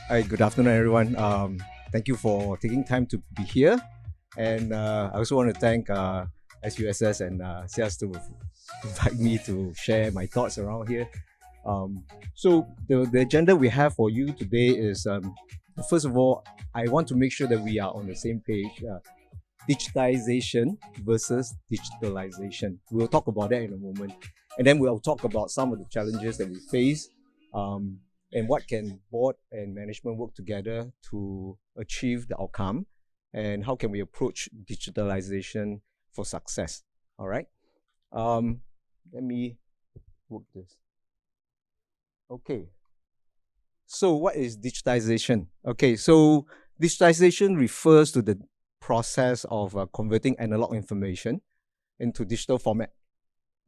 Hi, good afternoon, everyone. Thank you for taking time to be here. And I also want to thank SUSS and CES to invite me to share my thoughts around here. So the agenda we have for you today is, first of all, I want to make sure that we are on the same page. Digitization versus digitalization. We'll talk about that in a moment. And then we'll talk about some of the challenges that we face, and what can board and management work together to achieve the outcome, and how can we approach digitalization for success. All right. Let me work this. Okay. So what is digitization? Okay, so digitization refers to the process of converting analog information into digital format.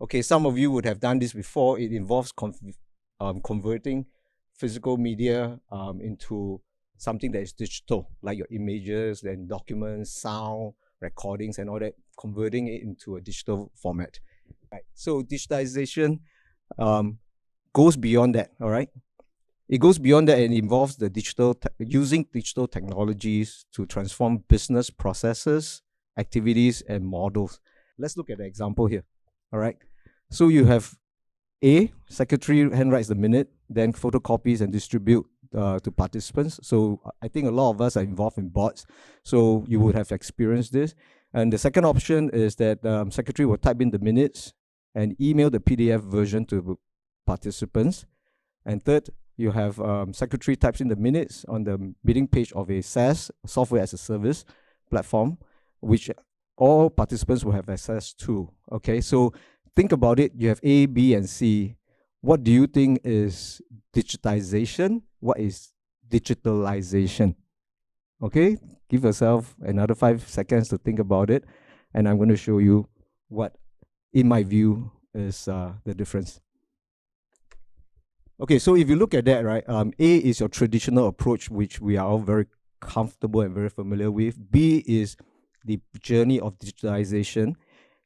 Okay, some of you would have done this before. It involves converting physical media into something that is digital, like your images, then documents, sound, recordings, and all that, converting it into a digital format. Right. So digitization goes beyond that. All right. It goes beyond that and involves the using digital technologies to transform business processes, activities, and models. Let's look at the example here. All right. So you have A, secretary handwrites the minute, then photocopies and distribute to participants. So I think a lot of us are involved in boards, so you would have experienced this. And the second option is that secretary will type in the minutes and email the PDF version to participants. And third, you have secretary types in the minutes on the meeting page of a SaaS, software as a service platform, which all participants will have access to. Okay, so think about it. You have A, B, and C. What do you think is digitization? What is digitalization? Okay, give yourself another 5 seconds to think about it, and I'm going to show you what, in my view, is the difference. Okay, so if you look at that, right, A is your traditional approach, which we are all very comfortable and very familiar with. B is the journey of digitalization.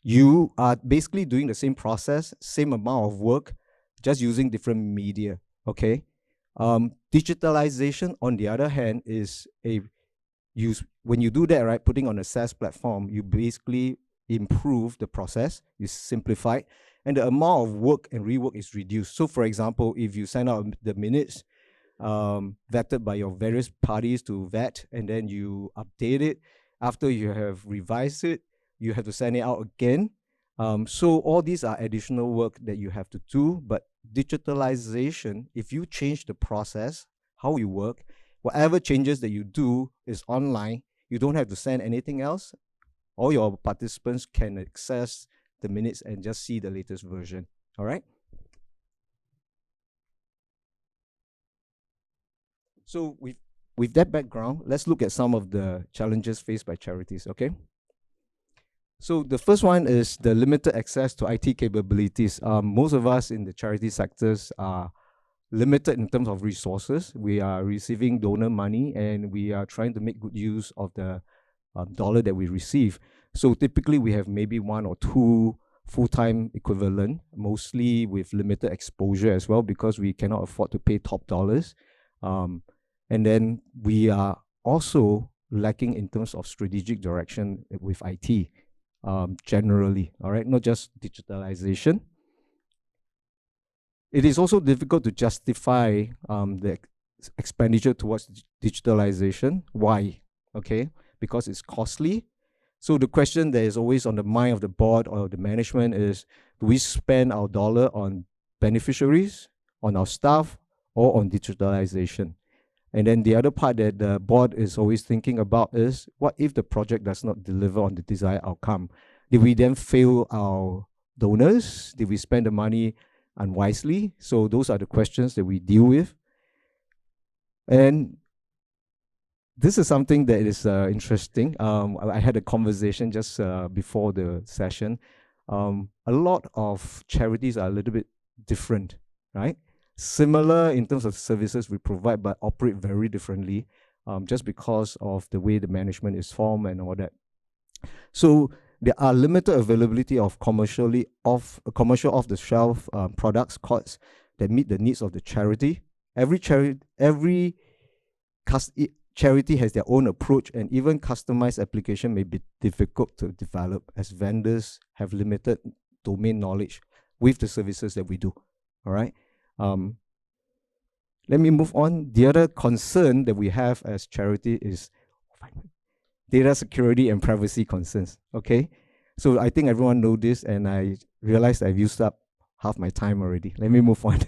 You are basically doing the same process, same amount of work, just using different media. Okay. Digitalization, on the other hand, is when you do that, right, putting on a SaaS platform, you basically improve the process, you simplify it, and the amount of work and rework is reduced. So, for example, if you send out the minutes vetted by your various parties to vet, and then you update it after you have revised it, you have to send it out again. So all these are additional work that you have to do. But digitalization, if you change the process, how you work, whatever changes that you do is online. You don't have to send anything else. All your participants can access the minutes and just see the latest version. All right. So with that background, let's look at some of the challenges faced by charities. Okay. So the first one is the limited access to IT capabilities. Most of us in the charity sectors are limited in terms of resources. We are receiving donor money and we are trying to make good use of the dollar that we receive. So typically we have maybe 1 or 2 full-time equivalent, mostly with limited exposure as well, because we cannot afford to pay top dollars. And then we are also lacking in terms of strategic direction with IT generally, all right, not just digitalization. It is also difficult to justify the expenditure towards digitalization. Why? Okay, because it's costly. So the question that is always on the mind of the board or the management is, do we spend our dollar on beneficiaries, on our staff, or on digitalization? And then the other part that the board is always thinking about is, what if the project does not deliver on the desired outcome? Did we then fail our donors? Did we spend the money unwisely? So those are the questions that we deal with. And this is something that is interesting. I had a conversation just before the session. A lot of charities are a little bit different, right? Similar in terms of services we provide, but operate very differently, just because of the way the management is formed and all that. So there are limited availability of commercial off-the-shelf products, codes that meet the needs of the charity. Every charity has their own approach, and even customized application may be difficult to develop as vendors have limited domain knowledge with the services that we do. All right. Let me move on. The other concern that we have as charity is data security and privacy concerns. Okay. So I think everyone knows this, and I realized I've used up half my time already. Let me move on.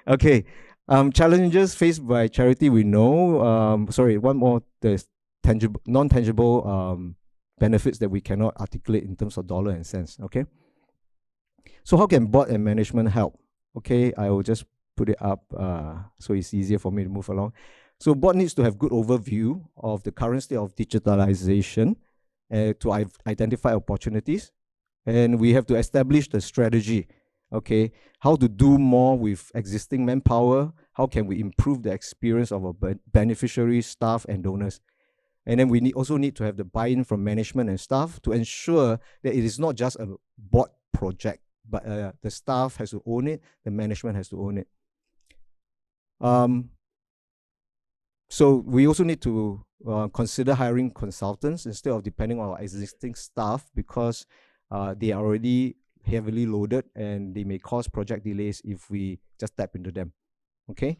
Okay. Challenges faced by charity, we know. Sorry, one more. There's tangible, non-tangible benefits that we cannot articulate in terms of dollar and cents. Okay. So how can board and management help? Okay, I will just put it up so it's easier for me to move along. So board needs to have good overview of the current state of digitalization to identify opportunities, and we have to establish the strategy. Okay, how to do more with existing manpower, how can we improve the experience of our beneficiaries, staff, and donors. And then we also need to have the buy-in from management and staff to ensure that it is not just a board project, but the staff has to own it, the management has to own it. So we also need to consider hiring consultants instead of depending on our existing staff, because they are already heavily loaded and they may cause project delays if we just tap into them. Okay,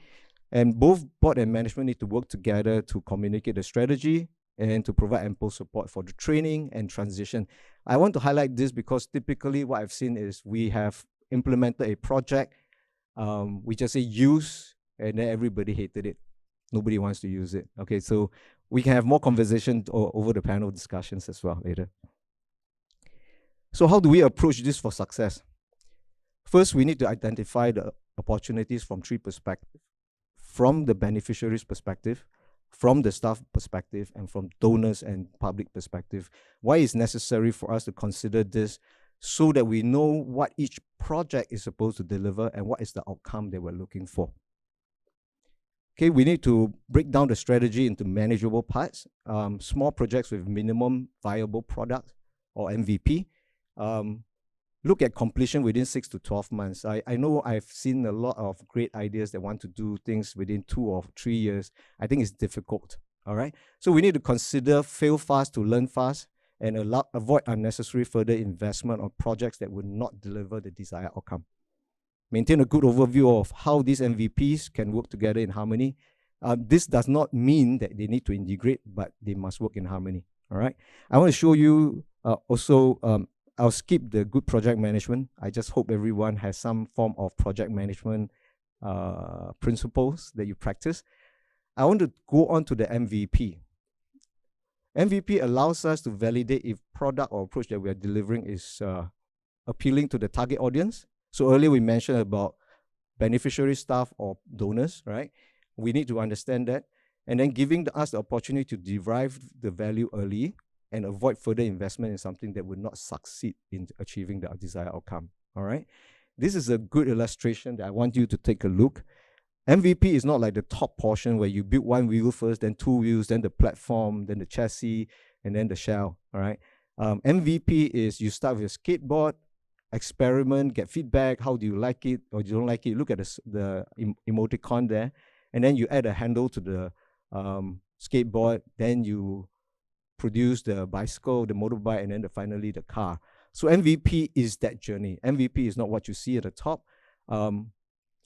and both board and management need to work together to communicate the strategy and to provide ample support for the training and transition. I want to highlight this because typically what I've seen is we have implemented a project, we just say use, and then everybody hated it. Nobody wants to use it. Okay, so we can have more conversation over the panel discussions as well later. So how do we approach this for success? First, we need to identify the opportunities from three perspectives: from the beneficiaries' perspective, from the staff perspective, and from donors and public perspective. Why it's necessary for us to consider this, so that we know what each project is supposed to deliver and what is the outcome that we're looking for. Okay, we need to break down the strategy into manageable parts, small projects with minimum viable product or MVP. Look at completion within 6 to 12 months. I know I've seen a lot of great ideas that want to do things within 2 or 3 years. I think it's difficult, all right? So we need to consider fail fast to learn fast and avoid unnecessary further investment on projects that would not deliver the desired outcome. Maintain a good overview of how these MVPs can work together in harmony. This does not mean that they need to integrate, but they must work in harmony, all right? I want to show you I'll skip the good project management. I just hope everyone has some form of project management principles that you practice. I want to go on to the MVP. MVP allows us to validate if product or approach that we are delivering is appealing to the target audience. So earlier we mentioned about beneficiary staff or donors, right? We need to understand that. And then giving us the opportunity to derive the value early and avoid further investment in something that would not succeed in achieving the desired outcome, all right? This is a good illustration that I want you to take a look. MVP is not like the top portion where you build one wheel first, then 2 wheels, then the platform, then the chassis, and then the shell, all right? MVP is you start with a skateboard, experiment, get feedback, how do you like it or you don't like it, look at the emoticon there, and then you add a handle to the skateboard, then you produce the bicycle, the motorbike, and then finally the car. So MVP is that journey. MVP is not what you see at the top.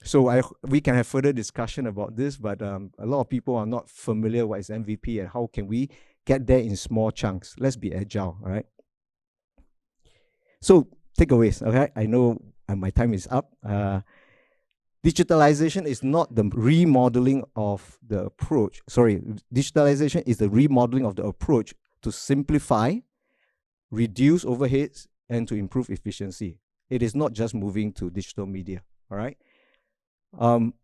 So we can have further discussion about this, but a lot of people are not familiar what is MVP and how can we get there in small chunks. Let's be agile, all right? So takeaways, okay? I know my time is up. Digitalization is not the remodeling of the approach. Sorry, digitalization is the remodeling of the approach to simplify, reduce overheads, and to improve efficiency. It is not just moving to digital media, all right?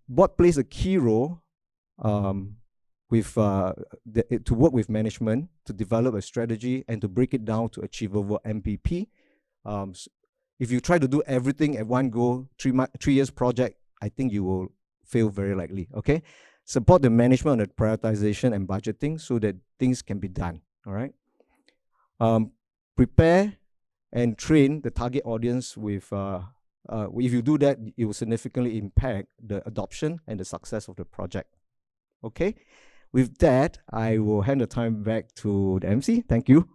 Board plays a key role with to work with management, to develop a strategy, and to break it down to achievable MVP. If you try to do everything at one go, 3 years project, I think you will fail very likely, okay? Support the management on the prioritization and budgeting so that things can be done, all right? Prepare and train the target audience with, if you do that, it will significantly impact the adoption and the success of the project, okay? With that, I will hand the time back to the MC. Thank you.